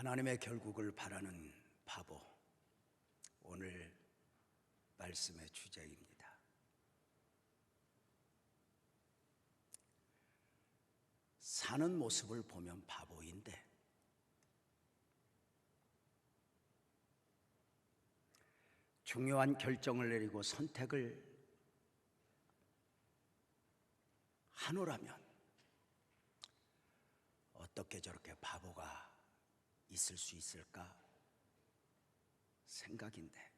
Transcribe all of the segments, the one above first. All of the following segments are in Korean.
하나님의 결국을 바라는 바보, 오늘 말씀의 주제입니다. 사는 모습을 보면 바보인데 중요한 결정을 내리고 선택을 하노라면 어떻게 저렇게 바보가 있을 수 있을까 생각인데,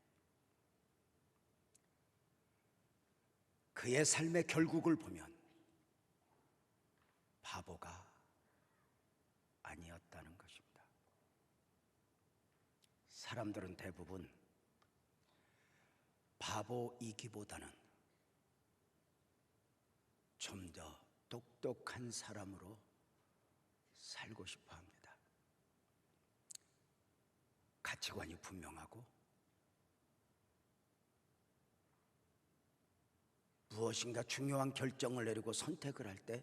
그의 삶의 결국을 보면 바보가 아니었다는 것입니다. 사람들은 대부분 바보이기보다는 좀 더 똑똑한 사람으로 살고 싶어 합니다. 가치관이 분명하고 무엇인가 중요한 결정을 내리고 선택을 할 때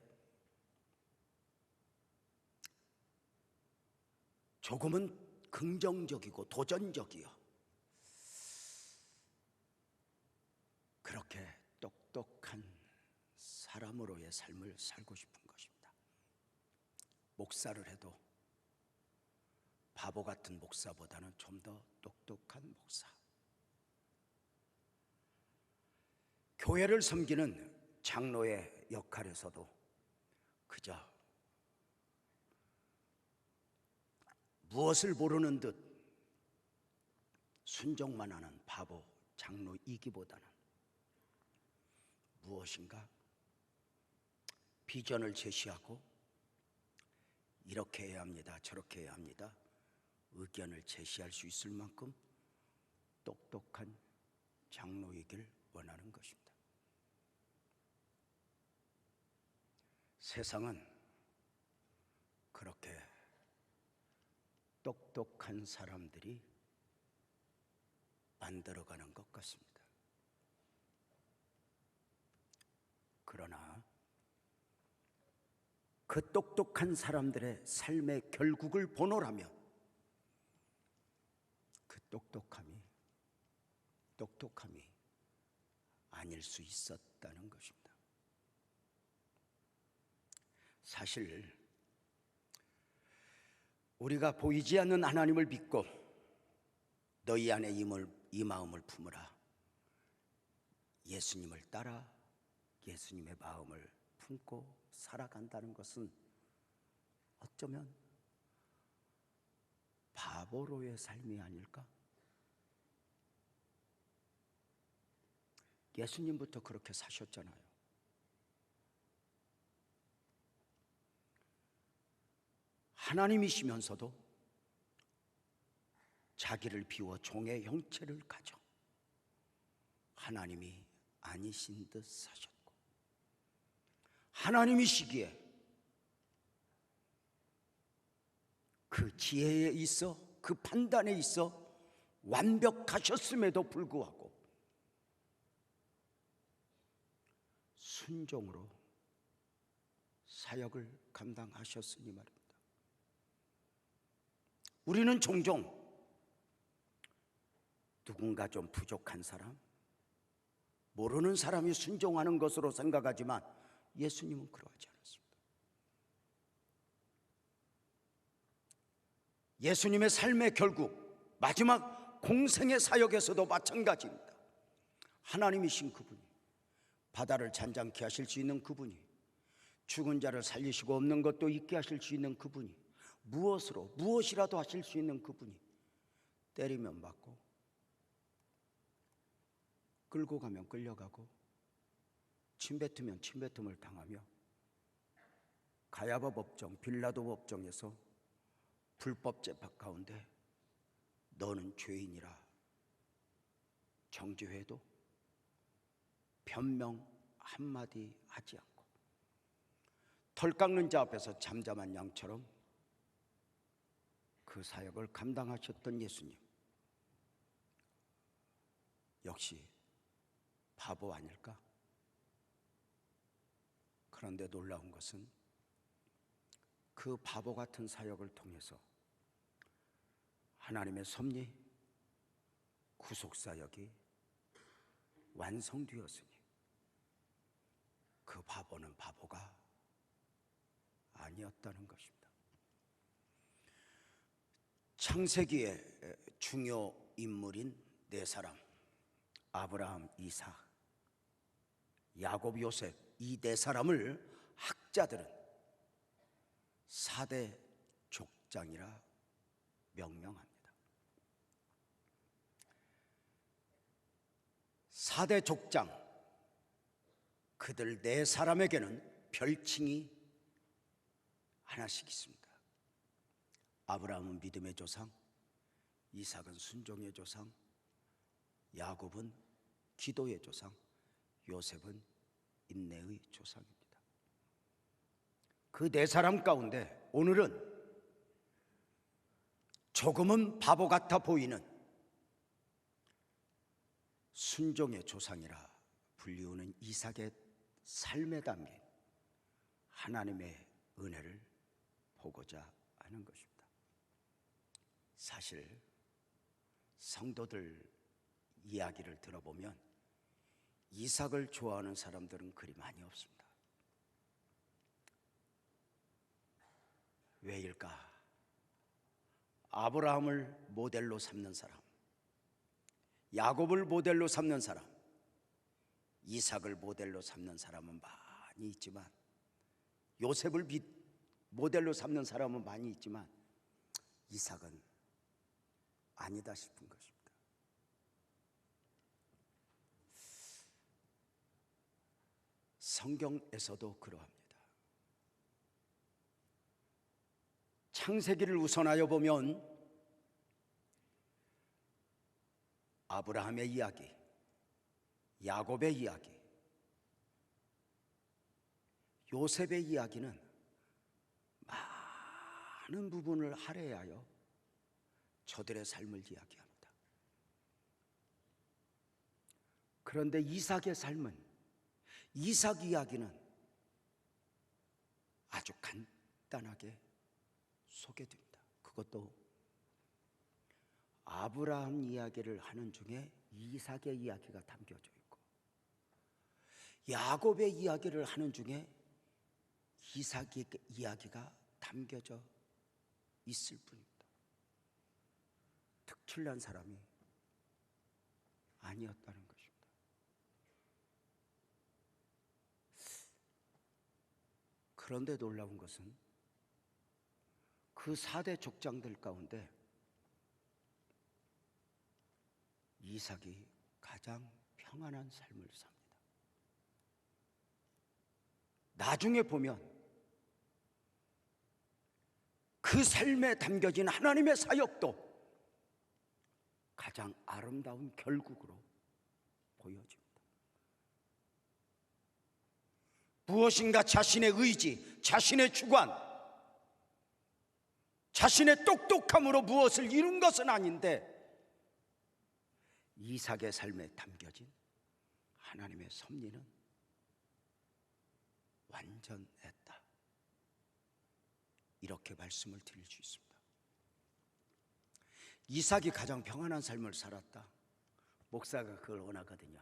조금은 긍정적이고 도전적이요, 그렇게 똑똑한 사람으로의 삶을 살고 싶은 것입니다. 목사를 해도 바보 같은 목사보다는 좀 더 똑똑한 목사, 교회를 섬기는 장로의 역할에서도 그저 무엇을 모르는 듯 순종만 하는 바보 장로이기보다는 무엇인가 비전을 제시하고 이렇게 해야 합니다, 저렇게 해야 합니다, 의견을 제시할 수 있을 만큼 똑똑한 장로이길 원하는 것입니다. 세상은 그렇게 똑똑한 사람들이 만들어가는 것 같습니다. 그러나 그 똑똑한 사람들의 삶의 결국을 보노라면 그 똑똑함이 아닐 수 있었다는 것입니다. 사실 우리가 보이지 않는 하나님을 믿고 너희 안에 이 마음을 품으라, 예수님을 따라 예수님의 마음을 품고 살아간다는 것은 어쩌면 바보로의 삶이 아닐까? 예수님부터 그렇게 사셨잖아요. 하나님이시면서도 자기를 비워 종의 형체를 가져 하나님이 아니신 듯 사셨고, 하나님이시기에 그 지혜에 있어, 그 판단에 있어 완벽하셨음에도 불구하고 순종으로 사역을 감당하셨으니 말입니다. 우리는 종종 누군가 좀 부족한 사람, 모르는 사람이 순종하는 것으로 생각하지만 예수님은 그러하지 않았습니다. 예수님의 삶의 결국, 마지막 공생의 사역에서도 마찬가지입니다. 하나님이신 그분이, 바다를 잔잔케 하실 수 있는 그분이, 죽은 자를 살리시고 없는 것도 있게 하실 수 있는 그분이, 무엇이라도 하실 수 있는 그분이 때리면 맞고 끌고 가면 끌려가고 침뱉으면 침뱉음을 당하며 가야바 법정, 빌라도 법정에서 불법 재판 가운데 너는 죄인이라 정죄해도 변명 한마디 하지 않고 털 깎는 자 앞에서 잠잠한 양처럼 그 사역을 감당하셨던 예수님, 역시 바보 아닐까? 그런데 놀라운 것은 그 바보 같은 사역을 통해서 하나님의 섭리, 구속사역이 완성되었으니 그 바보는 바보가 아니었다는 것입니다. 창세기의 중요 인물인 네 사람, 아브라함, 이삭, 야곱, 요셉, 이 네 사람을 학자들은 4대 족장이라 명명합니다. 4대 족장, 그들 네 사람에게는 별칭이 하나씩 있습니다. 아브라함은 믿음의 조상, 이삭은 순종의 조상, 야곱은 기도의 조상, 요셉은 인내의 조상입니다. 그 네 사람 가운데 오늘은 조금은 바보 같아 보이는 순종의 조상이라 불리우는 이삭의 삶에 담긴 하나님의 은혜를 보고자 하는 것입니다. 사실 성도들 이야기를 들어보면 이삭을 좋아하는 사람들은 그리 많이 없습니다. 왜일까? 아브라함을 모델로 삼는 사람, 야곱을 모델로 삼는 사람, 이삭을 모델로 삼는 사람은 많이 있지만, 요셉을 모델로 삼는 사람은 많이 있지만 이삭은 아니다 싶은 것입니다. 성경에서도 그러합니다. 창세기를 우선하여 보면 아브라함의 이야기, 야곱의 이야기, 요셉의 이야기는 많은 부분을 할애하여 저들의 삶을 이야기합니다. 그런데 이삭의 삶은, 이삭 이야기는 아주 간단하게 소개됩니다. 그것도 아브라함 이야기를 하는 중에 이삭의 이야기가 담겨져 있고, 야곱의 이야기를 하는 중에 이삭의 이야기가 담겨져 있을 뿐입니다. 특출난 사람이 아니었다는 것입니다. 그런데 놀라운 것은 그 4대 족장들 가운데 이삭이 가장 평안한 삶을 삽니다. 나중에 보면 그 삶에 담겨진 하나님의 사역도 가장 아름다운 결국으로 보여집니다. 무엇인가 자신의 의지, 자신의 주관, 자신의 똑똑함으로 무엇을 이룬 것은 아닌데 이삭의 삶에 담겨진 하나님의 섭리는 완전했다. 이렇게 말씀을 드릴 수 있습니다. 이삭이 가장 평안한 삶을 살았다. 목사가 그걸 원하거든요.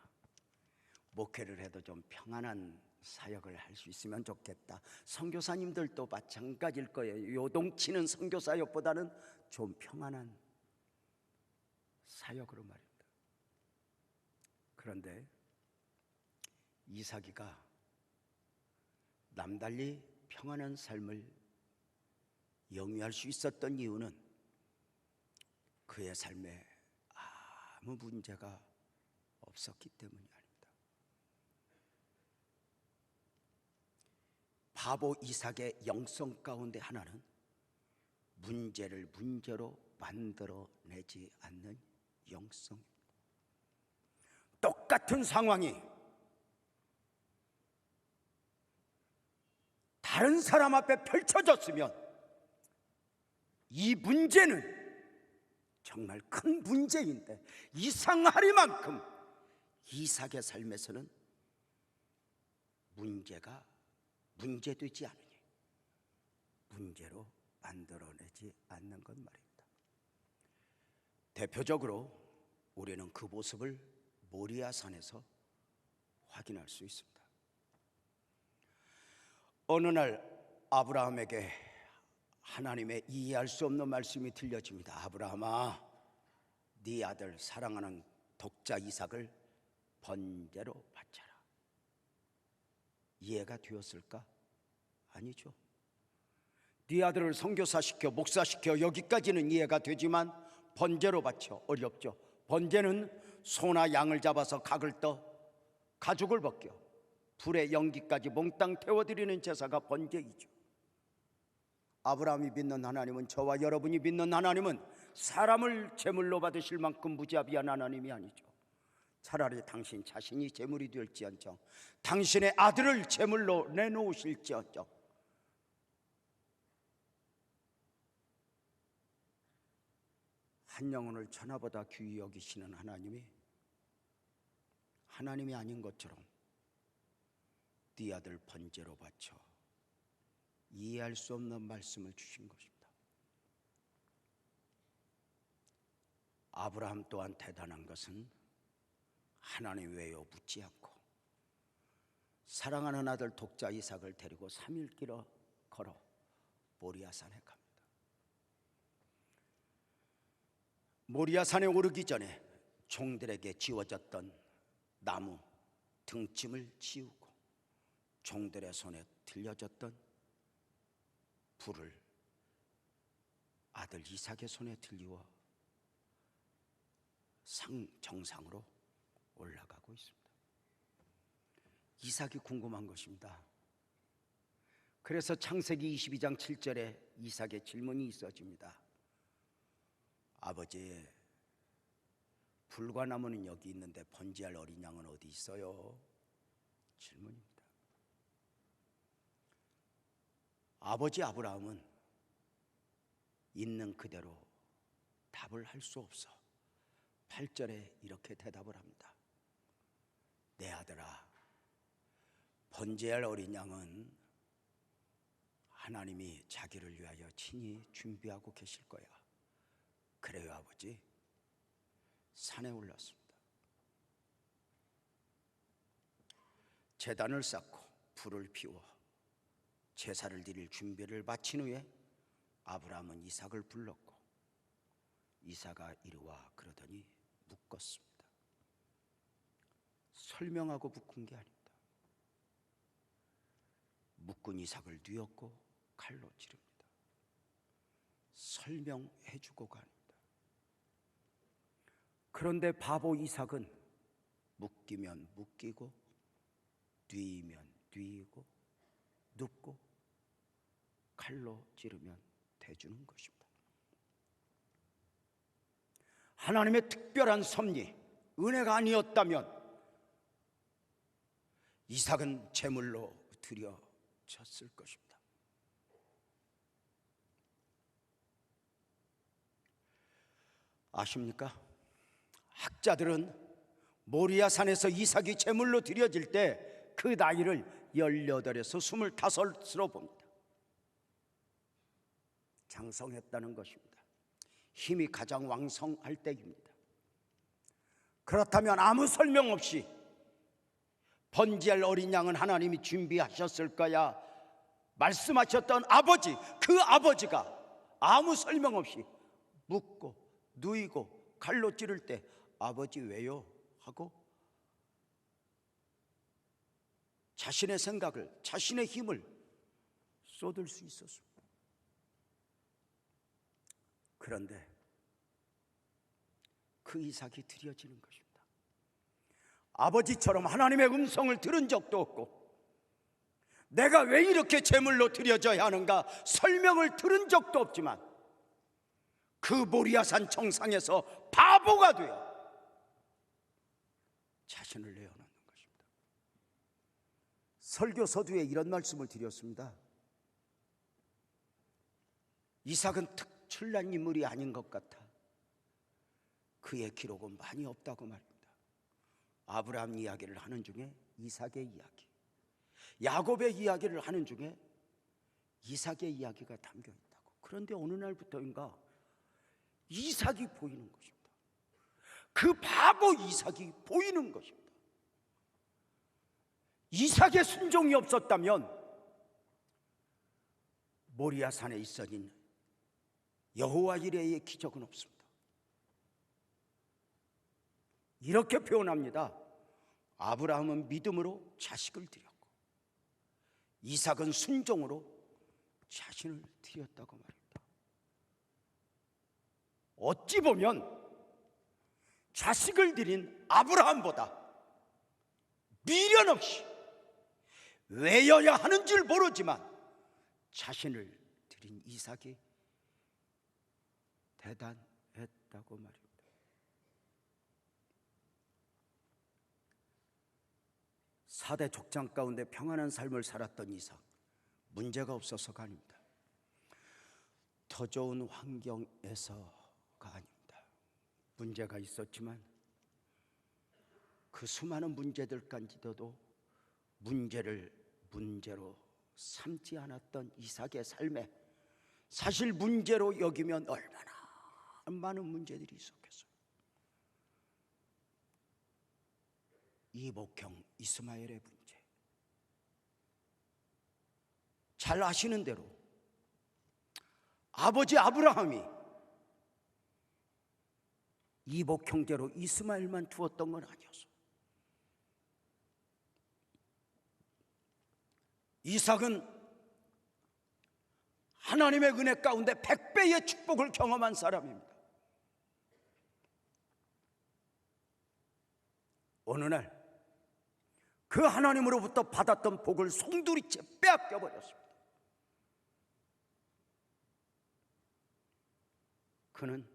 목회를 해도 좀 평안한 사역을 할 수 있으면 좋겠다. 선교사님들도 마찬가지일 거예요. 요동치는 선교사역보다는 좀 평안한 사역으로 말입니다. 그런데 이삭이가 남달리 평안한 삶을 영위할 수 있었던 이유는 그의 삶에 아무 문제가 없었기 때문이 아닙니다. 바보 이삭의 영성 가운데 하나는 문제를 문제로 만들어내지 않는 영성입니다. 똑같은 상황이 다른 사람 앞에 펼쳐졌으면 이 문제는 정말 큰 문제인데 이상하리만큼 이삭의 삶에서는 문제가 문제되지 않으니 문제로 만들어내지 않는 것 말입니다. 대표적으로 우리는 그 모습을 모리아 산에서 확인할 수 있습니다. 어느 날 아브라함에게 하나님의 이해할 수 없는 말씀이 들려집니다. 아브라함아, 네 아들 사랑하는 독자 이삭을 번제로 바쳐라. 이해가 되었을까? 아니죠. 네 아들을 선교사시켜 목사시켜 여기까지는 이해가 되지만 번제로 바쳐 어렵죠. 번제는 소나 양을 잡아서 각을 떠 가죽을 벗겨 불에 연기까지 몽땅 태워드리는 제사가 번제이죠. 아브라함이 믿는 하나님은, 저와 여러분이 믿는 하나님은 사람을 제물로 받으실 만큼 무자비한 하나님이 아니죠. 차라리 당신 자신이 제물이 될지언정, 당신의 아들을 제물로 내놓으실지언정, 한 영혼을 천하보다 귀히 여기시는 하나님이 아닌 것처럼 네 아들 번제로 바쳐 이해할 수 없는 말씀을 주신 것입니다. 아브라함 또한 대단한 것은 하나님 왜요 묻지 않고 사랑하는 아들 독자 이삭을 데리고 3일 걸어 모리아산에 갑니다. 모리아산에 오르기 전에 종들에게 지워졌던 나무 등짐을 치우고 종들의 손에 들려졌던 불을 아들 이삭의 손에 들리워 정상으로 올라가고 있습니다. 이삭이 궁금한 것입니다. 그래서 창세기 22장 7절에 이삭의 질문이 있어집니다. 아버지, 불과 나무는 여기 있는데 번제할 어린 양은 어디 있어요? 질문입니다. 아버지 아브라함은 있는 그대로 답을 할 수 없어 8절에 이렇게 대답을 합니다. 내 아들아, 번제할 어린 양은 하나님이 자기를 위하여 친히 준비하고 계실 거야. 그래요 아버지. 산에 올랐습니다. 제단을 쌓고 불을 피워 제사를 드릴 준비를 마친 후에 아브라함은 이삭을 불렀고 이삭아 이리와 그러더니 묶었습니다. 설명하고 묶은 게 아닙니다. 묶은 이삭을 뉘었고 칼로 찌릅니다. 설명해주고 갑니다. 그런데 바보 이삭은 묶이면 묶이고 뉘면 뉘고 눕고 칼로 찌르면 대주는 것입니다. 하나님의 특별한 섭리, 은혜가 아니었다면 이삭은 제물로 드려졌을 것입니다. 아십니까? 학자들은 모리아 산에서 이삭이 제물로 드려질 때 그 나이를 18에서 25으로 봅니다. 장성했다는 것입니다. 힘이 가장 왕성할 때입니다. 그렇다면 아무 설명 없이 번제할 어린 양은 하나님이 준비하셨을 거야 말씀하셨던 아버지, 그 아버지가 아무 설명 없이 묶고 누이고 칼로 찌를 때 아버지 왜요? 하고 자신의 생각을, 자신의 힘을 쏟을 수 있었습니다. 그런데 그 이삭이 드려지는 것입니다. 아버지처럼 하나님의 음성을 들은 적도 없고 내가 왜 이렇게 제물로 드려져야 하는가 설명을 들은 적도 없지만 그 모리아산 정상에서 바보가 되어 자신을 내어놓는 것입니다. 설교 서두에 이런 말씀을 드렸습니다. 이삭은 특출난 인물이 아닌 것 같아 그의 기록은 많이 없다고 말입니다. 아브라함 이야기를 하는 중에 이삭의 이야기, 야곱의 이야기를 하는 중에 이삭의 이야기가 담겨 있다고. 그런데 어느 날부터인가 이삭이 보이는 것입니다. 그 바보 이삭이 보이는 것입니다. 이삭의 순종이 없었다면 모리아 산에 있어진 여호와 이레의 기적은 없습니다. 이렇게 표현합니다. 아브라함은 믿음으로 자식을 드렸고 이삭은 순종으로 자신을 드렸다고 말합니다. 어찌 보면 자식을 드린 아브라함보다 미련 없이 외여야 하는 줄 모르지만 자신을 드린 이삭이 대단했다고 말입니다. 사대 족장 가운데 평안한 삶을 살았던 이삭, 문제가 없어서가 아닙니다. 더 좋은 환경에서가 아닙니다. 문제가 있었지만 그 수많은 문제들까지도 문제를 문제로 삼지 않았던 이삭의 삶에 사실 문제로 여기면 얼마나 많은 문제들이 있었겠어요. 이복형 이스마엘의 문제, 잘 아시는 대로 아버지 아브라함이 이복 형제로 이스마엘만 두었던 건 아니었어요. 이삭은 하나님의 은혜 가운데 100배의 축복을 경험한 사람입니다. 어느 날 그 하나님으로부터 받았던 복을 송두리째 빼앗겨 버렸습니다. 그는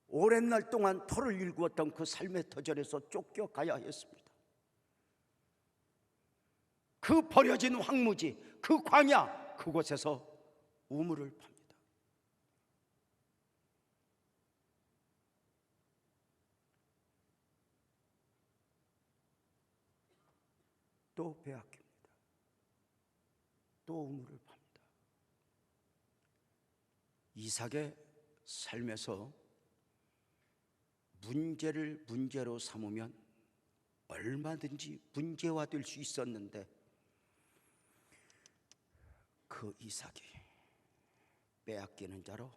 오랜 날 동안 터를 일구었던 그 삶의 터전에서 쫓겨가야 했습니다. 그 버려진 황무지, 그 광야, 그곳에서 우물을 팝니다. 또 빼앗깁니다. 또 우물을 팝니다. 이삭의 삶에서 문제를 문제로 삼으면 얼마든지 문제화될 수 있었는데 그 이삭이 빼앗기는 자로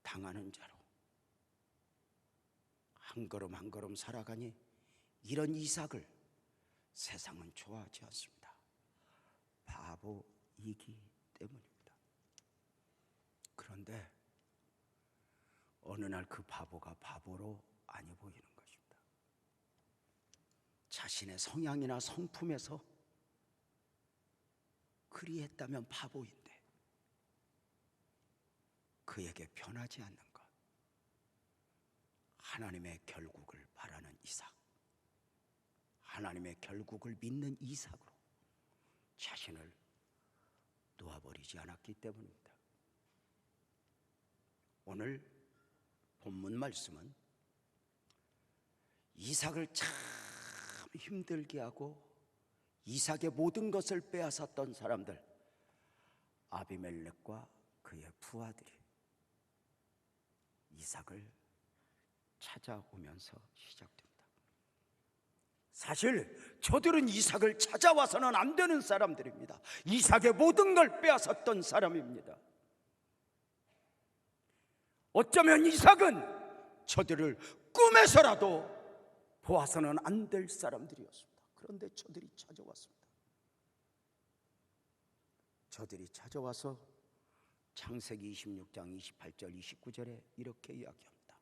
당하는 자로 한 걸음 한 걸음 살아가니 이런 이삭을 세상은 좋아하지 않습니다. 바보이기 때문입니다. 그런데 어느 날 그 바보가 바보로 아니 보이는 것입니다. 자신의 성향이나 성품에서 그리했다면 바보인데 그에게 편하지 않는 것, 하나님의 결국을 바라는 이삭, 하나님의 결국을 믿는 이삭으로 자신을 놓아버리지 않았기 때문입니다. 오늘 본문 말씀은 이삭을 참 힘들게 하고 이삭의 모든 것을 빼앗았던 사람들, 아비멜렉과 그의 부하들이 이삭을 찾아오면서 시작됩니다. 사실 저들은 이삭을 찾아와서는 안 되는 사람들입니다. 이삭의 모든 걸 빼앗았던 사람입니다. 어쩌면 이삭은 저들을 꿈에서라도 보아서는 안 될 사람들이었습니다. 그런데 저들이 찾아왔습니다. 저들이 찾아와서 창세기 26장 28절 29절에 이렇게 이야기합니다.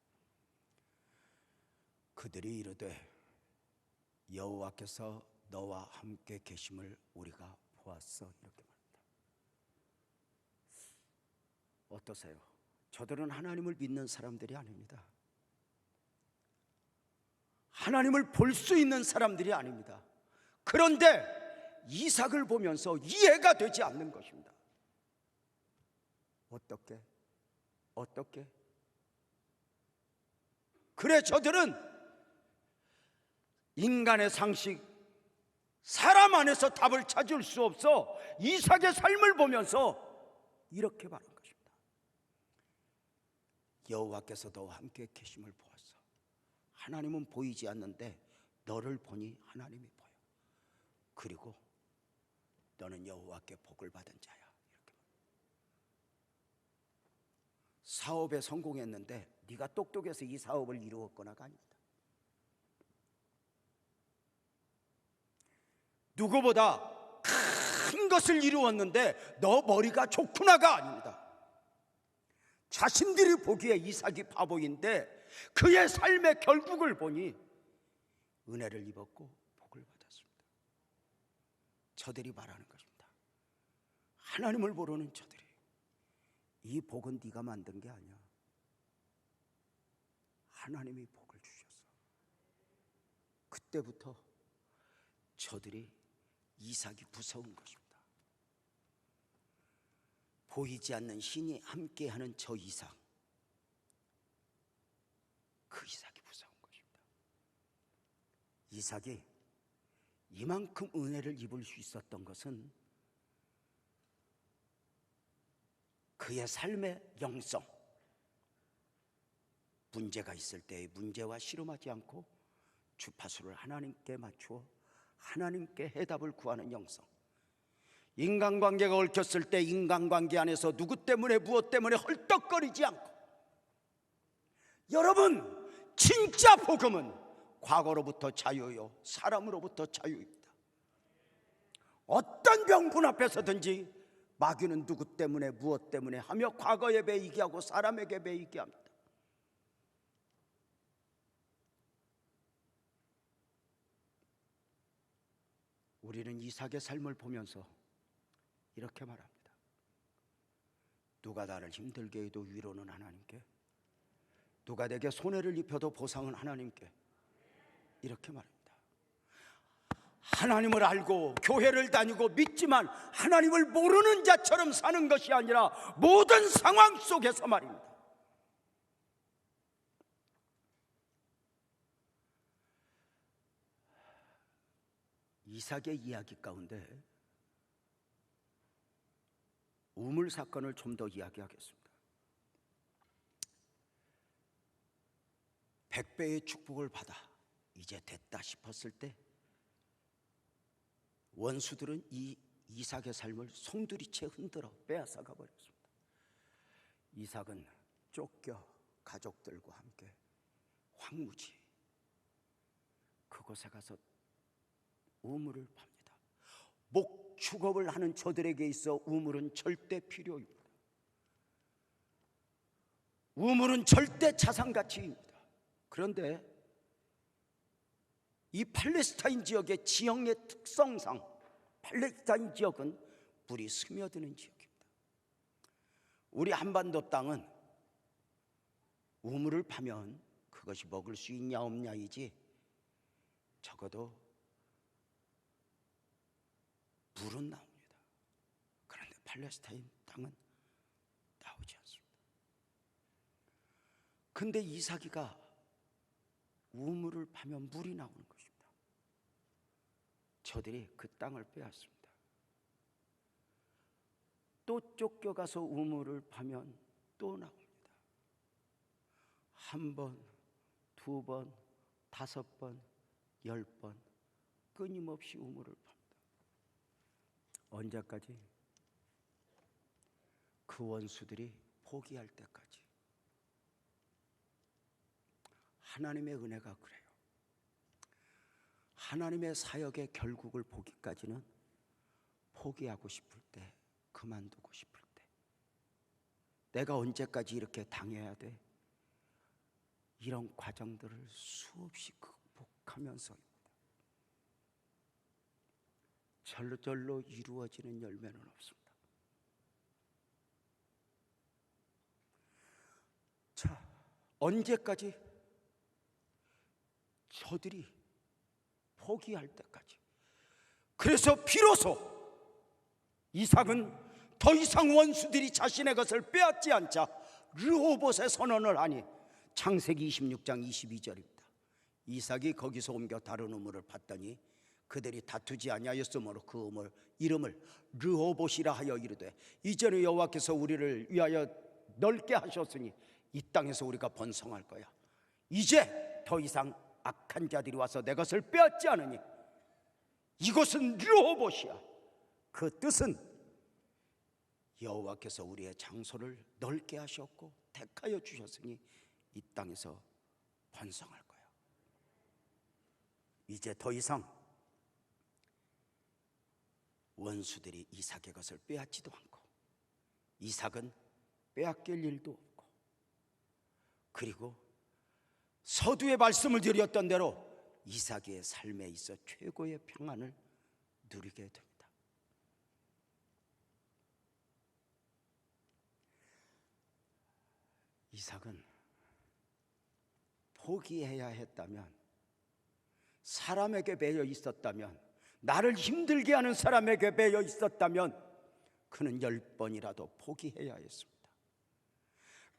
그들이 이르되 여호와께서 너와 함께 계심을 우리가 보았어, 이렇게 말합니다. 어떠세요? 저들은 하나님을 믿는 사람들이 아닙니다. 하나님을 볼 수 있는 사람들이 아닙니다. 그런데 이삭을 보면서 이해가 되지 않는 것입니다. 어떻게? 그래, 저들은 인간의 상식, 사람 안에서 답을 찾을 수 없어 이삭의 삶을 보면서 이렇게 말한 것입니다. 여호와께서 너와 함께 계심을 보았어. 하나님은 보이지 않는데 너를 보니 하나님이 보여. 그리고 너는 여호와께 복을 받은 자야. 이렇게. 사업에 성공했는데 네가 똑똑해서 이 사업을 이루었거나가 아닙니다. 누구보다 큰 것을 이루었는데 너 머리가 좋구나가 아닙니다. 자신들이 보기에 이삭이 바보인데 그의 삶의 결국을 보니 은혜를 입었고 복을 받았습니다. 저들이 말하는 것입니다. 하나님을 모르는 저들이 이 복은 네가 만든 게 아니야. 하나님이 복을 주셨어. 그때부터 저들이 이삭이 무서운 것입니다. 보이지 않는 신이 함께하는 저 이삭, 그 이삭이 무서운 것입니다. 이삭이 이만큼 은혜를 입을 수 있었던 것은 그의 삶의 영성, 문제가 있을 때의 문제와 씨름하지 않고 주파수를 하나님께 맞추어 하나님께 해답을 구하는 영성, 인간관계가 얽혔을 때 인간관계 안에서 누구 때문에 무엇 때문에 헐떡거리지 않고, 여러분 진짜 복음은 과거로부터 자유요 사람으로부터 자유입니다. 어떤 병분 앞에서든지 마귀는 누구 때문에 무엇 때문에 하며 과거에 매이게 하고 사람에게 매이게 합니다. 우리는 이삭의 삶을 보면서 이렇게 말합니다. 누가 나를 힘들게 해도 위로는 하나님께, 누가 내게 손해를 입혀도 보상은 하나님께, 이렇게 말합니다. 하나님을 알고 교회를 다니고 믿지만 하나님을 모르는 자처럼 사는 것이 아니라 모든 상황 속에서 말입니다. 이삭의 이야기 가운데 우물 사건을 좀 더 이야기하겠습니다. 100배의 축복을 받아 이제 됐다 싶었을 때 원수들은 이 이삭의 삶을 송두리째 흔들어 빼앗아가 버렸습니다. 이삭은 쫓겨 가족들과 함께 황무지 그곳에 가서 우물을 팝니다. 목축업을 하는 저들에게 있어 우물은 절대 필요입니다. 우물은 절대 자산가치입니다. 그런데 이 팔레스타인 지역의 지형의 특성상 팔레스타인 지역은 물이 스며드는 지역입니다. 우리 한반도 땅은 우물을 파면 그것이 먹을 수 있냐 없냐이지 적어도 물은 나옵니다. 그런데 팔레스타인 땅은 나오지 않습니다. 근데 이삭이가 우물을 파면 물이 나오는 것입니다. 저들이 그 땅을 빼앗습니다. 또 쫓겨가서 우물을 파면 또 나옵니다. 한 번, 두 번, 5번, 10번 끊임없이 우물을 팝니다. 언제까지? 그 원수들이 포기할 때까지. 하나님의 은혜가 그래요. 하나님의 사역의 결국을 보기까지는 포기하고 싶을 때, 그만두고 싶을 때, 내가 언제까지 이렇게 당해야 돼? 이런 과정들을 수없이 극복하면서입니다. 절로 이루어지는 열매는 없습니다. 자, 언제까지? 저들이 포기할 때까지. 그래서 비로소 이삭은 더 이상 원수들이 자신의 것을 빼앗지 않자 르호봇에 선언을 하니 창세기 26장 22절입니다. 이삭이 거기서 옮겨 다른 우물을 팠더니 그들이 다투지 아니하였으므로 그 우물 이름을 르호봇이라 하여 이르되 이전에 여호와께서 우리를 위하여 넓게 하셨으니 이 땅에서 우리가 번성할 거야. 이제 더 이상 악한 자들이 와서 내 것을 빼앗지 않으니 이곳은 르호봇이야. 그 뜻은 여호와께서 우리의 장소를 넓게 하셨고 택하여 주셨으니 이 땅에서 번성할 거야. 이제 더 이상 원수들이 이삭의 것을 빼앗지도 않고 이삭은 빼앗길 일도 없고, 그리고 서두에 말씀을 드렸던 대로 이삭의 삶에 있어 최고의 평안을 누리게 됩니다. 이삭은 포기해야 했다면, 사람에게 매여 있었다면, 나를 힘들게 하는 사람에게 매여 있었다면 그는 10번이라도 포기해야 했습니다.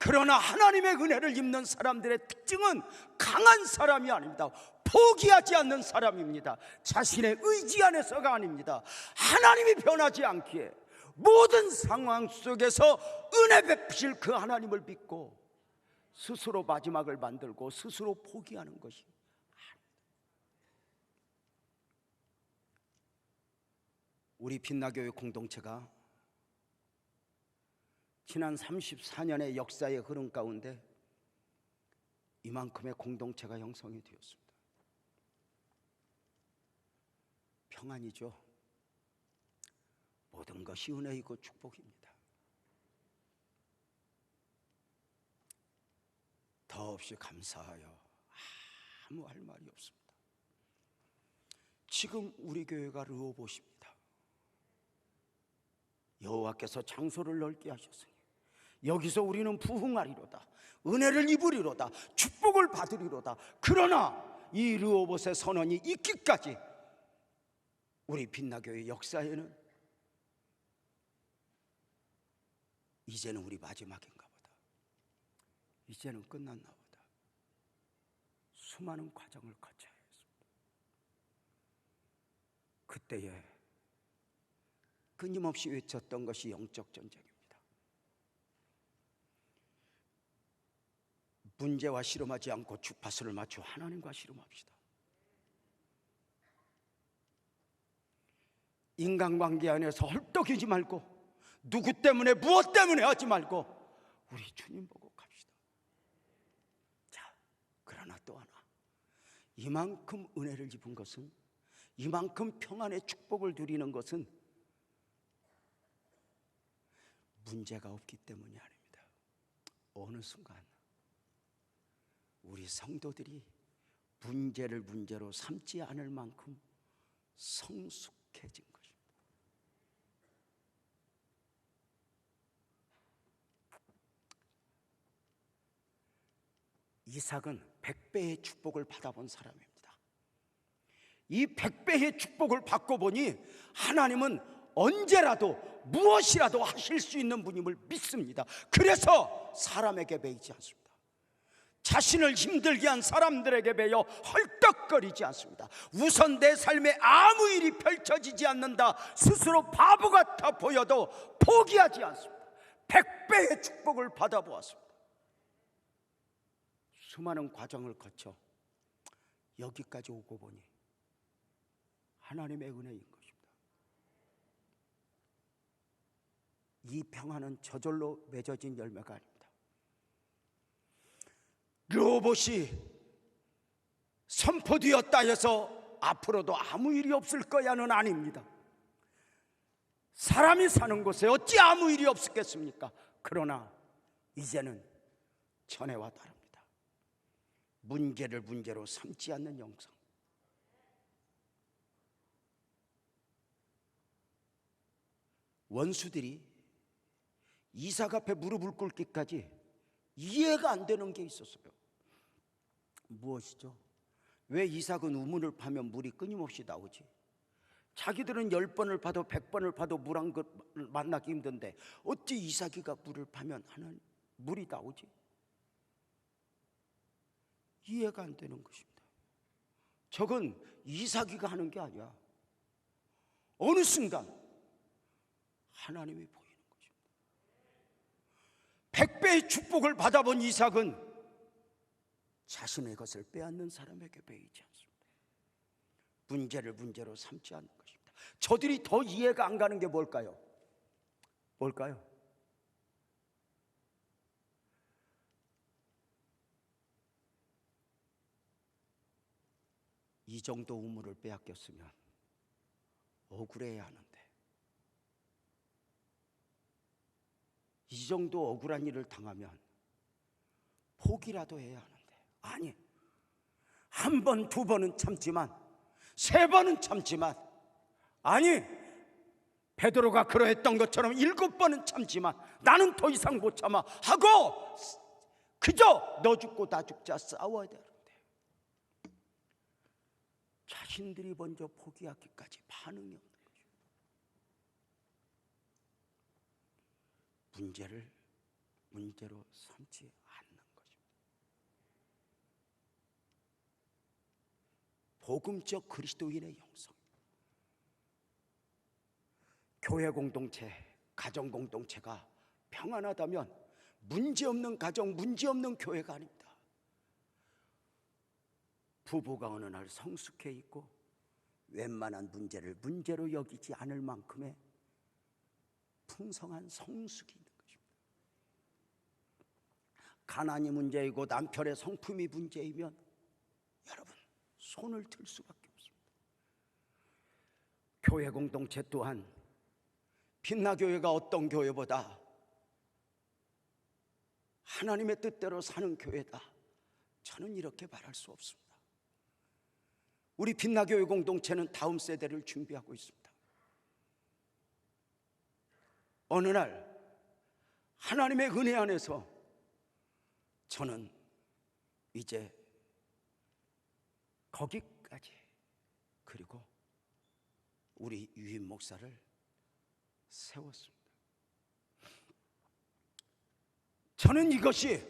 그러나 하나님의 은혜를 입는 사람들의 특징은 강한 사람이 아닙니다. 포기하지 않는 사람입니다. 자신의 의지 안에서가 아닙니다. 하나님이 변하지 않기에 모든 상황 속에서 은혜 베푸실 그 하나님을 믿고 스스로 마지막을 만들고 스스로 포기하는 것이 아닙니다. 우리 빛나교회 공동체가 지난 34년의 역사의 흐름 가운데 이만큼의 공동체가 형성이 되었습니다. 평안이죠. 모든 것이 은혜이고 축복입니다. 더없이 감사하여 아무 할 말이 없습니다. 지금 우리 교회가 르호봇입니다. 여호와께서 장소를 넓게 하셨으니 여기서 우리는 부흥하리로다, 은혜를 입으리로다, 축복을 받으리로다. 그러나 이 르호봇의 선언이 있기까지 우리 빛나교회 역사에는 이제는 우리 마지막인가 보다, 이제는 끝났나 보다, 수많은 과정을 거쳐야 했습니다. 그때에 끊임없이 외쳤던 것이 영적 전쟁입니다. 문제와 씨름하지 않고 주파수를 맞춰 하나님과 씨름합시다. 인간관계 안에서 헐떡이지 말고, 누구 때문에 무엇 때문에 하지 말고 우리 주님 보고 갑시다. 자, 그러나 또 하나, 이만큼 은혜를 입은 것은, 이만큼 평안의 축복을 누리는 것은 문제가 없기 때문이 아닙니다. 어느 순간 우리 성도들이 문제를 문제로 삼지 않을 만큼 성숙해진 것입니다. 이삭은 100배의 축복을 받아본 사람입니다. 이 100배의 축복을 받고 보니 하나님은 언제라도 무엇이라도 하실 수 있는 분임을 믿습니다. 그래서 사람에게 매이지 않습니다. 자신을 힘들게 한 사람들에게 매여 헐떡거리지 않습니다. 우선 내 삶에 아무 일이 펼쳐지지 않는다, 스스로 바보 같아 보여도 포기하지 않습니다. 100배의 축복을 받아보았습니다. 수많은 과정을 거쳐 여기까지 오고 보니 하나님의 은혜인 것입니다. 이 평안은 저절로 맺어진 열매가 아닙니다. 르호봇이 선포되었다 해서 앞으로도 아무 일이 없을 거야는 아닙니다. 사람이 사는 곳에 어찌 아무 일이 없었겠습니까? 그러나 이제는 전에와 다릅니다. 문제를 문제로 삼지 않는 영성. 원수들이 이삭 앞에 무릎을 꿇기까지 이해가 안 되는 게 있었어요. 무엇이죠? 왜 이삭은 우물을 파면 물이 끊임없이 나오지? 자기들은 10번을 파도 100번을 파도 물 한 그릇 만나기 힘든데 어찌 이삭이가 물을 파면 하는 물이 나오지? 이해가 안 되는 것입니다. 저건 이삭이가 하는 게 아니야. 어느 순간 하나님이 보이는 것입니다. 100배의 축복을 받아본 이삭은 자신의 것을 빼앗는 사람에게 베이지 않습니다. 문제를 문제로 삼지 않는 것입니다. 저들이 더 이해가 안 가는 게 뭘까요? 뭘까요? 이 정도 우물을 빼앗겼으면 억울해야 하는데, 이 정도 억울한 일을 당하면 포기라도 해야 하는데, 아니, 한 번, 두 번은 참지만 세 번은 참지만, 아니, 베드로가 그러했던 것처럼 7번은 참지만 나는 더 이상 못 참아 하고 그저 너 죽고 나 죽자 싸워야 되는데, 자신들이 먼저 포기하기까지 반응이 없는 거죠. 문제를 문제로 삼지 않는 것입니다. 복음적 그리스도인의 영성, 교회 공동체, 가정 공동체가 평안하다면 문제없는 가정, 문제없는 교회가 아닙니다. 부부가 어느 날 성숙해 있고 웬만한 문제를 문제로 여기지 않을 만큼의 풍성한 성숙이 있는 것입니다. 가난이 문제이고 남편의 성품이 문제이면 여러분 손을 들 수밖에 없습니다. 교회 공동체 또한 빛나교회가 어떤 교회보다 하나님의 뜻대로 사는 교회다, 저는 이렇게 말할 수 없습니다. 우리 빛나교회 공동체는 다음 세대를 준비하고 있습니다. 어느 날 하나님의 은혜 안에서 저는 이제 거기까지, 그리고 우리 유임 목사를 세웠습니다. 저는 이것이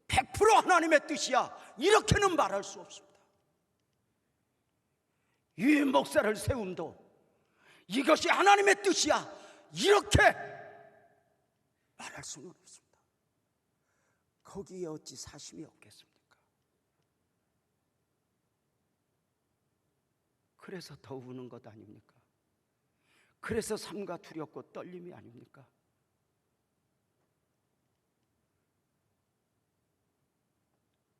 100% 하나님의 뜻이야, 이렇게는 말할 수 없습니다. 유임 목사를 세움도 이것이 하나님의 뜻이야, 이렇게 말할 수는 없습니다. 거기에 어찌 사심이 없겠습니까? 그래서 더 우는 것 아닙니까? 그래서 삼가 두렵고 떨림이 아닙니까?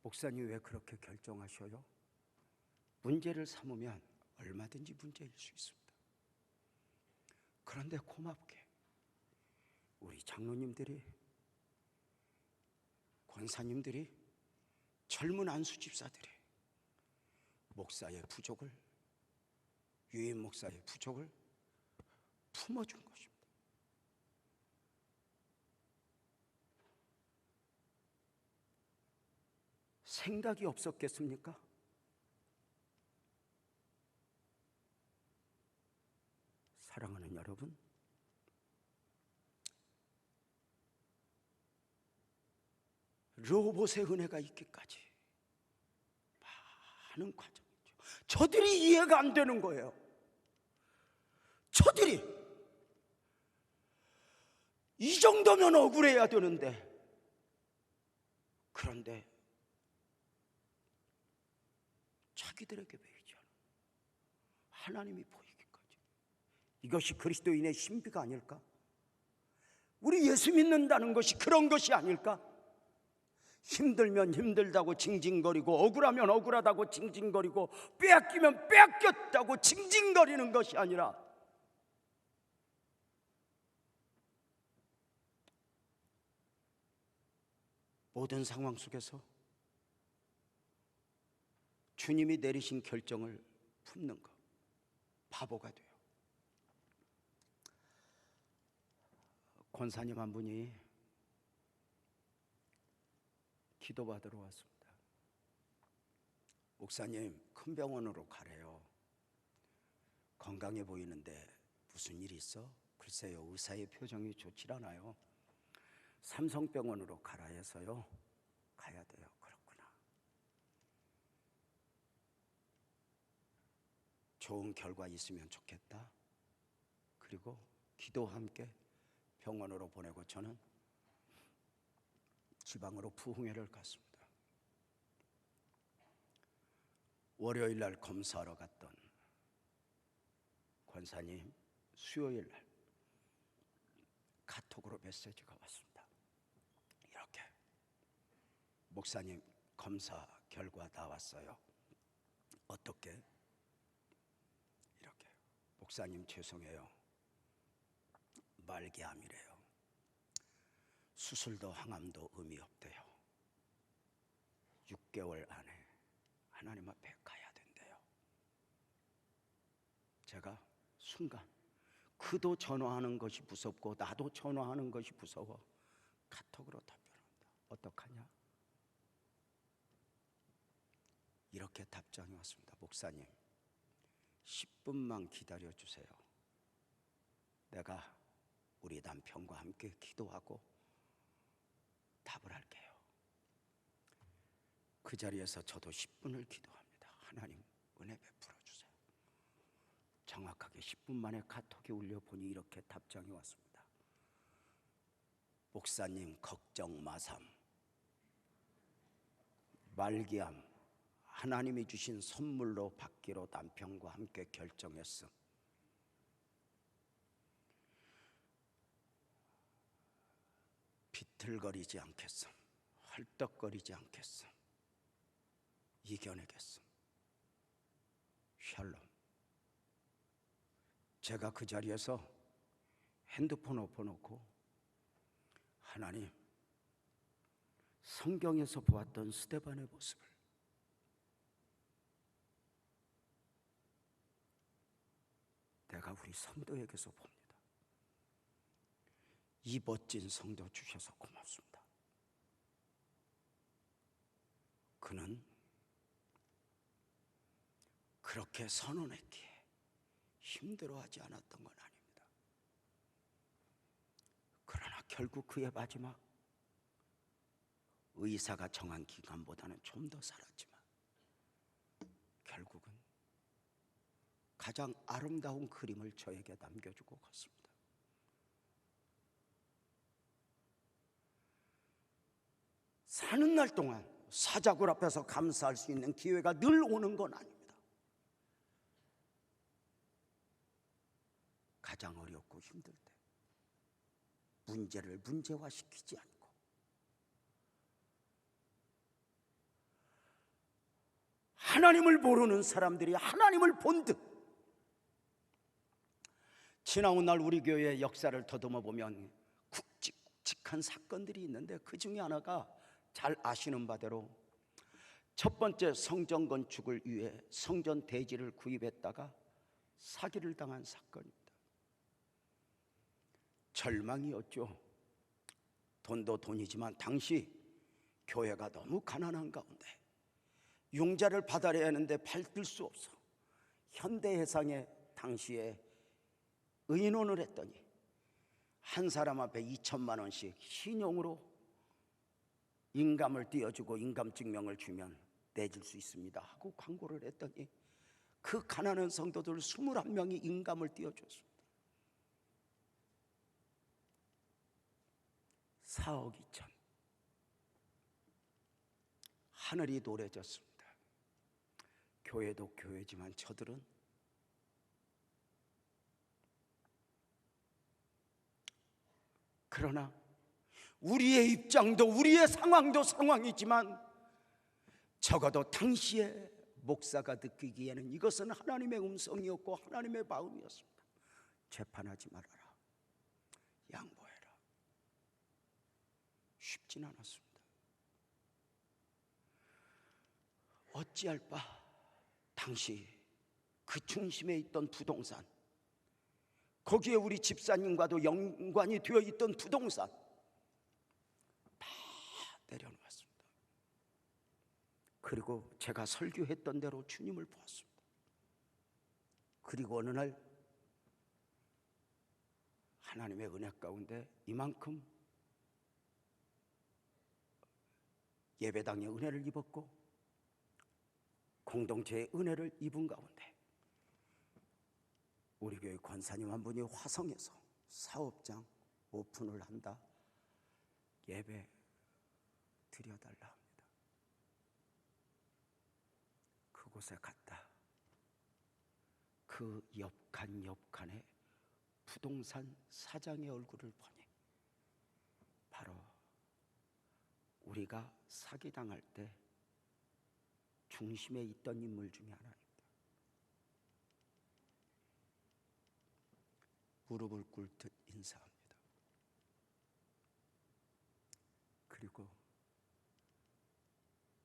목사님 왜 그렇게 결정하셔요? 문제를 삼으면 얼마든지 문제일 수 있습니다. 그런데 고맙게 우리 장로님들이, 권사님들이, 젊은 안수 집사들이 목사의 부족을, 유임 목사의 부족을 품어준 것입니다. 생각이 없었겠습니까? 사랑하는 여러분, 로봇의 은혜가 있기까지 많은 과정이죠. 저들이 이해가 안 되는 거예요. 저들이 이 정도면 억울해야 되는데, 그런데 자기들에게 베이지 않은 하나님이 보이기까지, 이것이 그리스도인의 신비가 아닐까? 우리 예수 믿는다는 것이 그런 것이 아닐까? 힘들면 힘들다고 징징거리고, 억울하면 억울하다고 징징거리고, 빼앗기면 빼앗겼다고 징징거리는 것이 아니라 모든 상황 속에서 주님이 내리신 결정을 품는 것, 바보가 돼요. 권사님 한 분이 기도받으러 왔습니다. 목사님, 큰 병원으로 가래요. 건강해 보이는데 무슨 일 있어? 글쎄요, 의사의 표정이 좋질 않아요. 삼성병원으로 가라 해서요. 가야 돼요. 그렇구나. 좋은 결과 있으면 좋겠다. 그리고 기도와 함께 병원으로 보내고 저는 지방으로 부흥회를 갔습니다. 월요일 날 검사하러 갔던 권사님, 수요일 날 카톡으로 메시지가 왔습니다. 이렇게, 목사님 검사 결과 나왔어요. 어떻게? 이렇게, 목사님 죄송해요. 말기암이래요. 수술도 항암도 의미 없대요. 6개월 안에 하나님 앞에 가야 된대요. 제가 순간, 그도 전화하는 것이 무섭고 나도 전화하는 것이 무서워 카톡으로 답변한다. 어떡하냐? 이렇게 답장이 왔습니다. 목사님, 10분만 기다려 주세요. 내가 우리 남편과 함께 기도하고 답을 할게요. 그 자리에서 저도 10분을 기도합니다. 하나님 은혜 베풀어 주세요. 정확하게 10분 만에 카톡이 울려 보니 이렇게 답장이 왔습니다. 목사님 걱정 마삼. 말기암 하나님이 주신 선물로 받기로 남편과 함께 결정했음. 비틀거리지 않겠음. 헐떡거리지 않겠음. 이겨내겠음. 샬롬. 제가 그 자리에서 핸드폰 엎어놓고 하나님, 성경에서 보았던 스데반의 모습을 내가 우리 성도에게서 봅니다. 이 멋진 성도 주셔서 고맙습니다. 그는 그렇게 선언했기에 힘들어하지 않았던 건 아닙니다. 그러나 결국 그의 마지막, 의사가 정한 기간보다는 좀 더 살았지만 결국은 가장 아름다운 그림을 저에게 남겨주고 갔습니다. 사는 날 동안 사자굴 앞에서 감사할 수 있는 기회가 늘 오는 건 아닙니다. 가장 어렵고 힘들 때 문제를 문제화시키지 않고 하나님을 모르는 사람들이 하나님을 본 듯, 지나온 날 우리 교회의 역사를 더듬어 보면 굵직굵직한 사건들이 있는데 그 중에 하나가 잘 아시는 바대로 첫 번째 성전 건축을 위해 성전 대지를 구입했다가 사기를 당한 사건입니다. 절망이었죠. 돈도 돈이지만 당시 교회가 너무 가난한 가운데 융자를 받아야 하는데 받을 수 없어 현대해상에 당시에 의논을 했더니 한 사람 앞에 2천만 원씩 신용으로 인감을 띄워주고 인감증명을 주면 내줄 수 있습니다 하고 광고를 했더니 그 가난한 성도들 21명이 인감을 띄워줬습니다. 4억 2천. 하늘이 노래졌습니다. 교회도 교회지만 저들은 그러나 우리의 입장도 우리의 상황도 상황이지만 적어도 당시에 목사가 느끼기에는 이것은 하나님의 음성이었고 하나님의 마음이었습니다. 재판하지 말아라. 양보해라. 쉽진 않았습니다. 어찌할 바 당시 그 중심에 있던 부동산, 거기에 우리 집사님과도 연관이 되어 있던 부동산 다 내려놓았습니다. 그리고 제가 설교했던 대로 주님을 보았습니다. 그리고 어느 날 하나님의 은혜 가운데 이만큼 예배당의 은혜를 입었고 공동체의 은혜를 입은 가운데 우리 교회 권사님 한 분이 화성에서 사업장 오픈을 한다. 예배 드려달라 합니다. 그곳에 갔다. 그 옆칸에 부동산 사장의 얼굴을 보니 바로 우리가 사기당할 때 중심에 있던 인물 중에 하나입니다. 무릎을 꿇듯 인사합니다. 그리고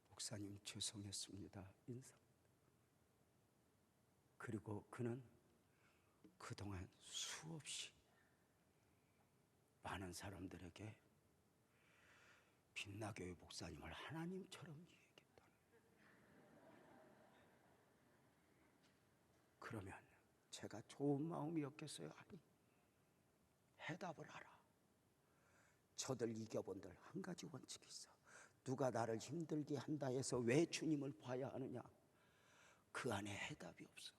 목사님 죄송했습니다 인사합니다. 그리고 그는 그동안 수없이 많은 사람들에게 빛나교회 목사님을 하나님처럼 얘기했다. 그러면 제가 좋은 마음이었겠어요? 아니, 해답을 알아. 저들 이겨본들 한 가지 원칙이 있어. 누가 나를 힘들게 한다 해서 왜 주님을 봐야 하느냐? 그 안에 해답이 없어.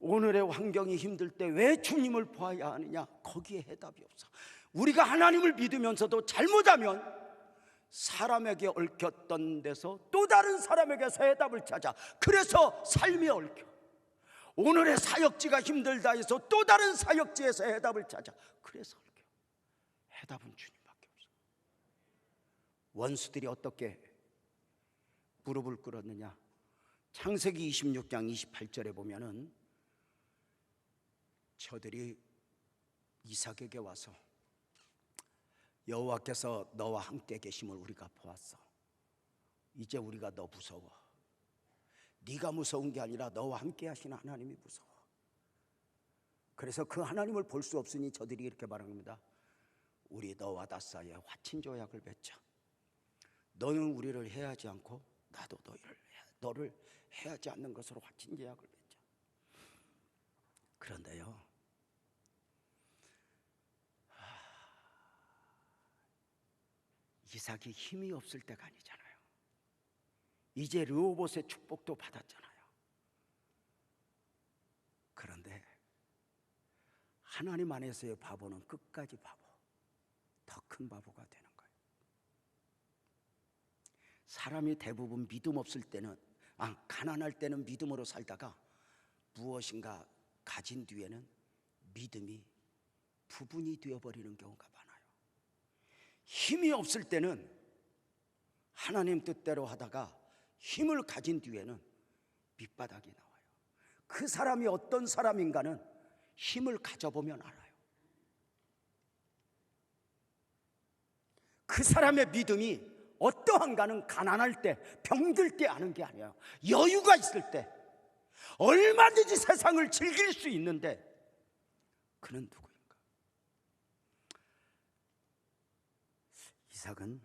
오늘의 환경이 힘들 때 왜 주님을 봐야 하느냐? 거기에 해답이 없어. 우리가 하나님을 믿으면서도 잘못하면 사람에게 얽혔던 데서 또 다른 사람에게서 해답을 찾아. 그래서 삶이 얽혀. 오늘의 사역지가 힘들다 해서 또 다른 사역지에서 해답을 찾아. 그래서 얽혀. 해답은 주님밖에 없어. 원수들이 어떻게 무릎을 꿇었느냐? 창세기 26장 28절에 보면은 저들이 이삭에게 와서 여호와께서 너와 함께 계심을 우리가 보았어. 이제 우리가 너 무서워. 네가 무서운 게 아니라 너와 함께 하시는 하나님이 무서워. 그래서 그 하나님을 볼 수 없으니 저들이 이렇게 말합니다. 우리 너와 나 사이에 화친 조약을 맺자. 너는 우리를 해하지 않고 나도 너를 해하지 않는 것으로 화친 조약을 맺자. 그런데요, 이삭이 힘이 없을 때가 아니잖아요. 이제 르호봇의 축복도 받았잖아요. 그런데 하나님 안에서의 바보는 끝까지 바보, 더 큰 바보가 되는 거예요. 사람이 대부분 믿음 없을 때는, 가난할 때는 믿음으로 살다가 무엇인가 가진 뒤에는 믿음이 부분이 되어버리는 경우가 많아요. 힘이 없을 때는 하나님 뜻대로 하다가 힘을 가진 뒤에는 밑바닥이 나와요. 그 사람이 어떤 사람인가는 힘을 가져보면 알아요. 그 사람의 믿음이 어떠한가는 가난할 때, 병들 때 아는 게 아니에요. 여유가 있을 때 얼마든지 세상을 즐길 수 있는데 그는 누구인가? 이삭은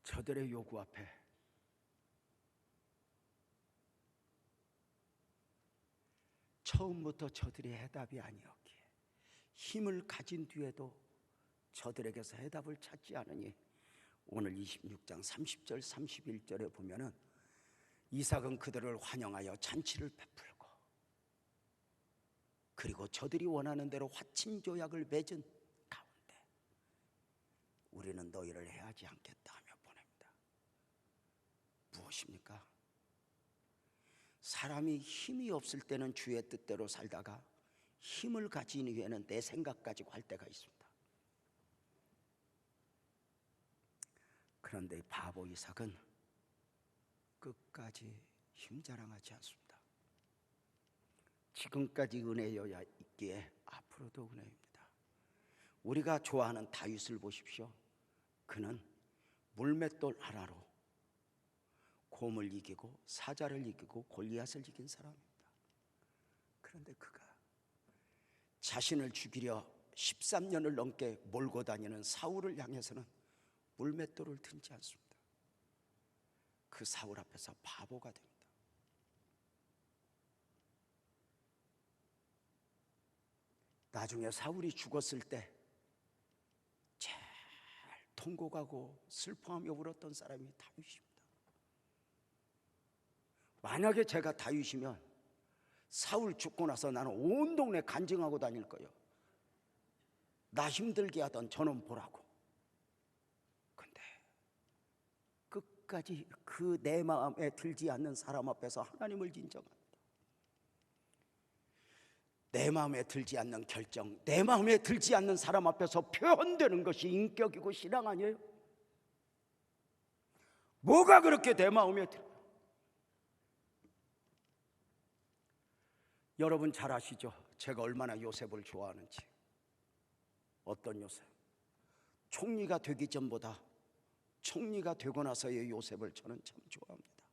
저들의 요구 앞에 처음부터 저들의 해답이 아니었기에 힘을 가진 뒤에도 저들에게서 해답을 찾지 않으니 오늘 26장 30절 31절에 보면은 이삭은 그들을 환영하여 잔치를 베풀고 그리고 저들이 원하는 대로 화친 조약을 맺은 가운데 우리는 너희를 해하지 않겠다 하며 보냅니다. 무엇입니까? 사람이 힘이 없을 때는 주의 뜻대로 살다가 힘을 가진 후에는 내 생각 가지고 할 때가 있습니다. 그런데 바보 이삭은 끝까지 힘자랑하지 않습니다. 지금까지 은혜여야 있기에 앞으로도 은혜입니다. 우리가 좋아하는 다윗을 보십시오. 그는 물맷돌 하나로 곰을 이기고 사자를 이기고 골리앗을 이긴 사람입니다. 그런데 그가 자신을 죽이려 13년을 넘게 몰고 다니는 사울을 향해서는 물맷돌을 들지 않습니다. 그 사울 앞에서 바보가 됩니다. 나중에 사울이 죽었을 때 제일 통곡하고 슬퍼하며 울었던 사람이 다윗입니다. 만약에 제가 다윗이면 사울 죽고 나서 나는 온 동네 간증하고 다닐 거예요. 나 힘들게 하던 저놈 보라고. 근데 끝까지 그 내 마음에 들지 않는 사람 앞에서 하나님을 인정합니다. 내 마음에 들지 않는 결정, 내 마음에 들지 않는 사람 앞에서 표현되는 것이 인격이고 신앙 아니에요? 뭐가 그렇게 내 마음에 들어요? 여러분 잘 아시죠? 제가 얼마나 요셉을 좋아하는지. 어떤 요셉? 총리가 되기 전보다 총리가 되고 나서의 요셉을 저는 참 좋아합니다.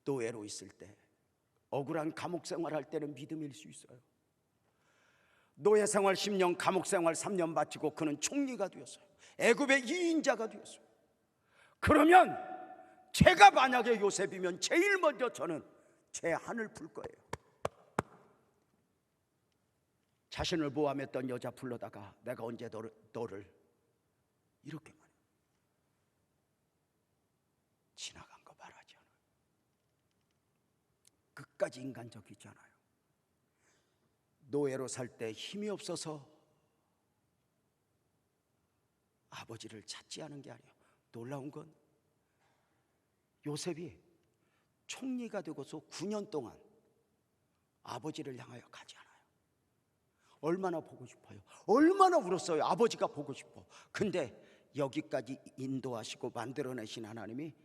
노예로 있을 때, 억울한 감옥 생활할 때는 믿음일 수 있어요. 노예 생활 10년, 감옥 생활 3년 마치고 그는 총리가 되었어요. 애굽의 2인자가 되었어요. 그러면 제가 만약에 요셉이면 제일 먼저 저는 제 한을 풀 거예요. 자신을 모함했던 여자 불러다가 내가 언제 너를 이렇게 말해요. 지나간 거 말하지 않아요. 끝까지 인간적이잖아요. 노예로 살 때 힘이 없어서 아버지를 찾지 않은 게 아니에요. 놀라운 건 요셉이 총리가 되고서 9년 동안 아버지를 향하여 가지 않아요. 얼마나 보고 싶어요. 얼마나 울었어요. 아버지가 보고 싶어. 근데 여기까지 인도하시고 만들어내신 하나님이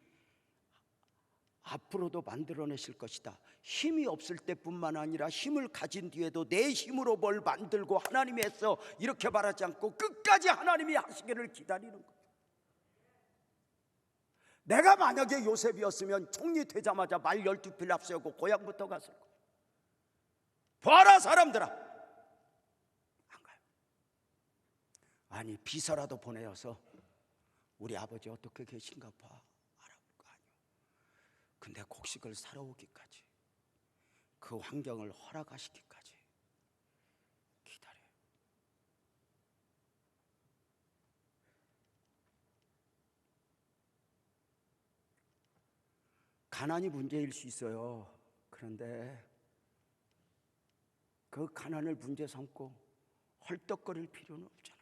앞으로도 만들어내실 것이다. 힘이 없을 때뿐만 아니라 힘을 가진 뒤에도 내 힘으로 뭘 만들고 하나님이 했어, 이렇게 말하지 않고 끝까지 하나님이 하시기를 기다리는 거예요. 내가 만약에 요셉이었으면 총리 되자마자 말 12필 앞세우고 고향부터 갔을 거예요. 봐라 사람들아. 안 가요. 아니 비서라도 보내어서 우리 아버지 어떻게 계신가 봐 알아볼 거 아니에요. 근데 곡식을 사러 오기까지, 그 환경을 허락하시기까지 기다려요. 가난이 문제일 수 있어요. 그런데 그 가난을 문제 삼고 헐떡거릴 필요는 없잖아요.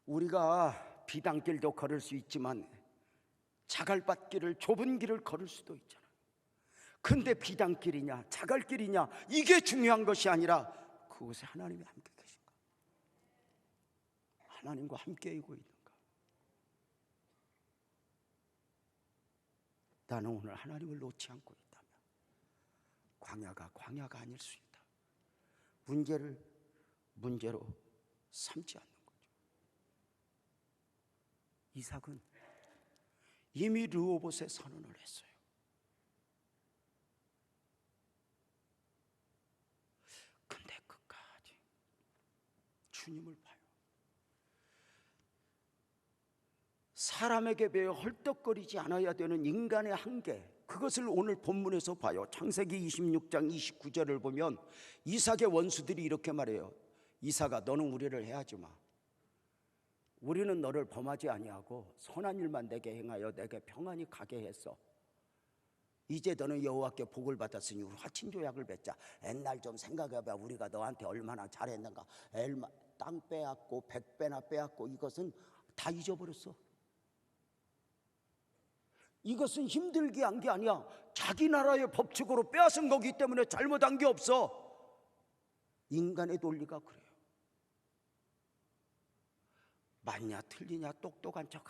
우리가 비단길도 걸을 수 있지만 자갈밭길을, 좁은 길을 걸을 수도 있잖아요. 근데 비단길이냐 자갈길이냐 이게 중요한 것이 아니라 그곳에 하나님이 함께 계신가, 하나님과 함께이고 있는가. 나는 오늘 하나님을 놓지 않고 있다면 광야가 광야가 아닐 수 있다. 문제를 문제로 삼지 않는 거죠. 이삭은 이미 르호봇에 선언을 했어요. 근데 끝까지 주님을 봐요. 사람에게 배워 헐떡거리지 않아야 되는 인간의 한계, 그것을 오늘 본문에서 봐요. 창세기 26장 29절을 보면 이삭의 원수들이 이렇게 말해요. 이삭아, 너는 우리를 해하지 마. 우리는 너를 범하지 아니하고 선한 일만 내게 행하여 내게 평안히 가게 했어. 이제 너는 여호와께 복을 받았으니 우리 화친조약을 맺자. 옛날 좀 생각해봐. 우리가 너한테 얼마나 잘했는가. 땅 빼앗고 100배나 빼앗고 이것은 다 잊어버렸어. 이것은 힘들게 한 게 아니야. 자기 나라의 법칙으로 빼앗은 거기 때문에 잘못한 게 없어. 인간의 논리가 그래요. 맞냐 틀리냐 똑똑한 척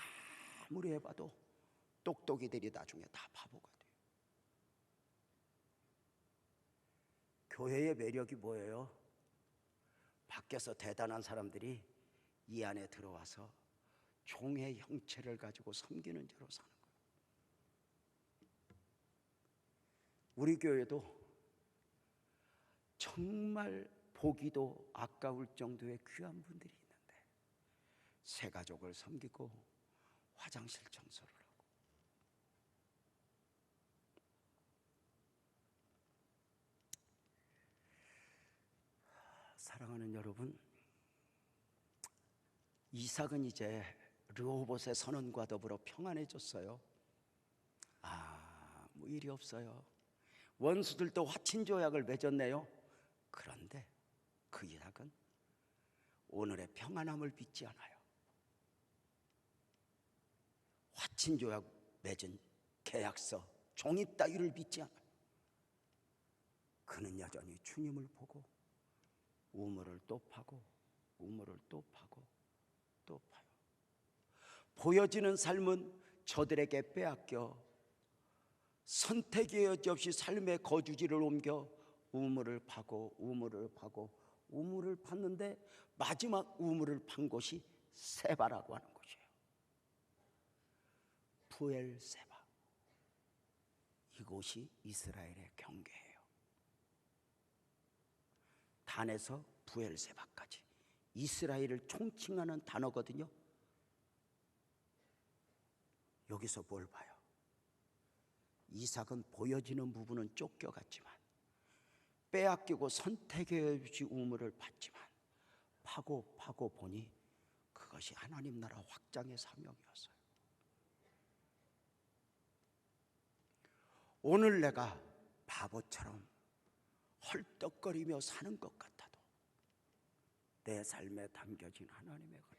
아무리 해봐도 똑똑이들이 나중에 다 바보가 돼요. 교회의 매력이 뭐예요? 밖에서 대단한 사람들이 이 안에 들어와서 종의 형체를 가지고 섬기는 자로 사는 거예요. 우리 교회도 정말 보기도 아까울 정도의 귀한 분들이 있는데 새 가족을 섬기고 화장실 청소를 하고, 사랑하는 여러분, 이삭은 이제 르호봇의 선언과 더불어 평안해졌어요. 아무 일이 없어요. 원수들도 화친조약을 맺었네요. 그런데 그 이삭은 오늘의 평안함을 믿지 않아요. 친조약 맺은 계약서, 종이 따위를 믿지 않아요. 그는 여전히 주님을 보고 우물을 또 파고 우물을 또 파고 또 파요. 보여지는 삶은 저들에게 빼앗겨 선택의 여지 없이 삶의 거주지를 옮겨 우물을 파고 우물을 파고 우물을 팠는데 마지막 우물을 판 곳이 세바라고 하는 곳이에요. 부엘세바. 이곳이 이스라엘의 경계예요. 단에서 부엘세바까지 이스라엘을 총칭하는 단어거든요. 여기서 뭘 봐요? 이삭은 보여지는 부분은 쫓겨갔지만 빼앗기고 선택의 없이 우물을 팠지만 파고 보니 그것이 하나님 나라 확장의 사명이었어요. 오늘 내가 바보처럼 헐떡거리며 사는 것 같아도 내 삶에 담겨진 하나님의 은혜.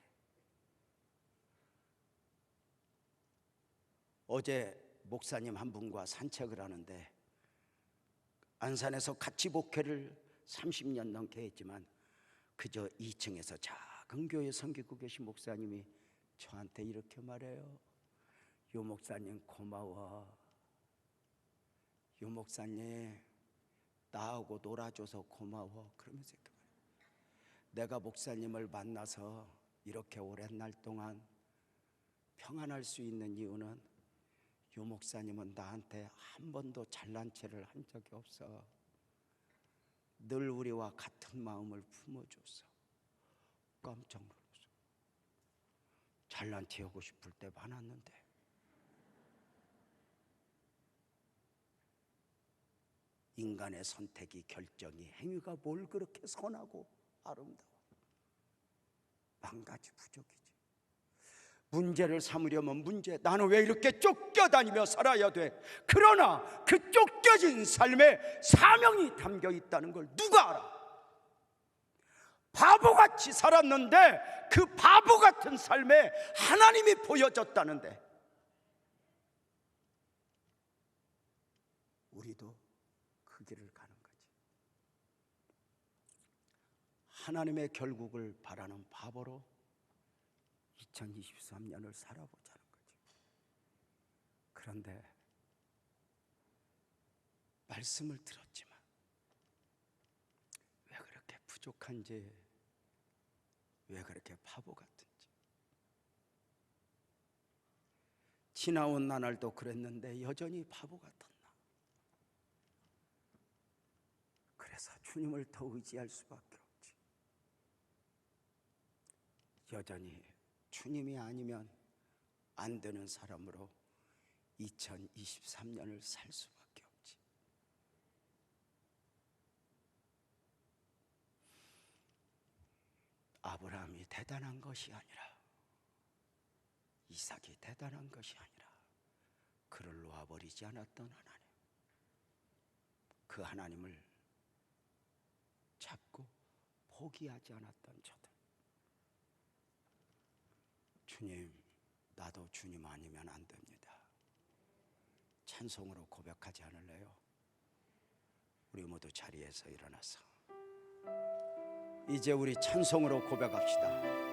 어제 목사님 한 분과 산책을 하는데 안산에서 같이 목회를 30년 넘게 했지만 그저 2층에서 작은 교회 섬기고 계신 목사님이 저한테 이렇게 말해요. 요 목사님 고마워. 요 목사님 나하고 놀아줘서 고마워. 그러면서 이렇게 말해요. 내가 목사님을 만나서 이렇게 오랜 날 동안 평안할 수 있는 이유는 요 목사님은 나한테 한 번도 잘난 체를 한 적이 없어. 늘 우리와 같은 마음을 품어줬어. 깜짝 놀랐어. 잘난 체 하고 싶을 때 많았는데 인간의 선택이, 결정이, 행위가 뭘 그렇게 선하고 아름다워. 한 가지 부족이지. 문제를 삼으려면 문제, 나는 왜 이렇게 쫓겨다니며 살아야 돼? 그러나 그 쫓겨진 삶에 사명이 담겨 있다는 걸 누가 알아? 바보같이 살았는데 그 바보 같은 삶에 하나님이 보여졌다는데 우리도 그 길을 가는 거지. 하나님의 결국을 바라는 바보로 2023년을 살아보자는 거지. 그런데 말씀을 들었지만 왜 그렇게 부족한지, 왜 그렇게 바보 같은지. 지나온 나날도 그랬는데 여전히 바보 같았나. 그래서 주님을 더 의지할 수밖에 없지. 여전히 주님이 아니면 안 되는 사람으로 2023년을 살 수밖에 없지. 아브라함이 대단한 것이 아니라, 이삭이 대단한 것이 아니라 그를 놓아버리지 않았던 하나님, 그 하나님을 잡고 포기하지 않았던 저들. 주님, 나도 주님 아니면 안 됩니다. 찬송으로 고백하지 않을래요? 우리 모두 자리에서 일어나서 이제 우리 찬송으로 고백합시다.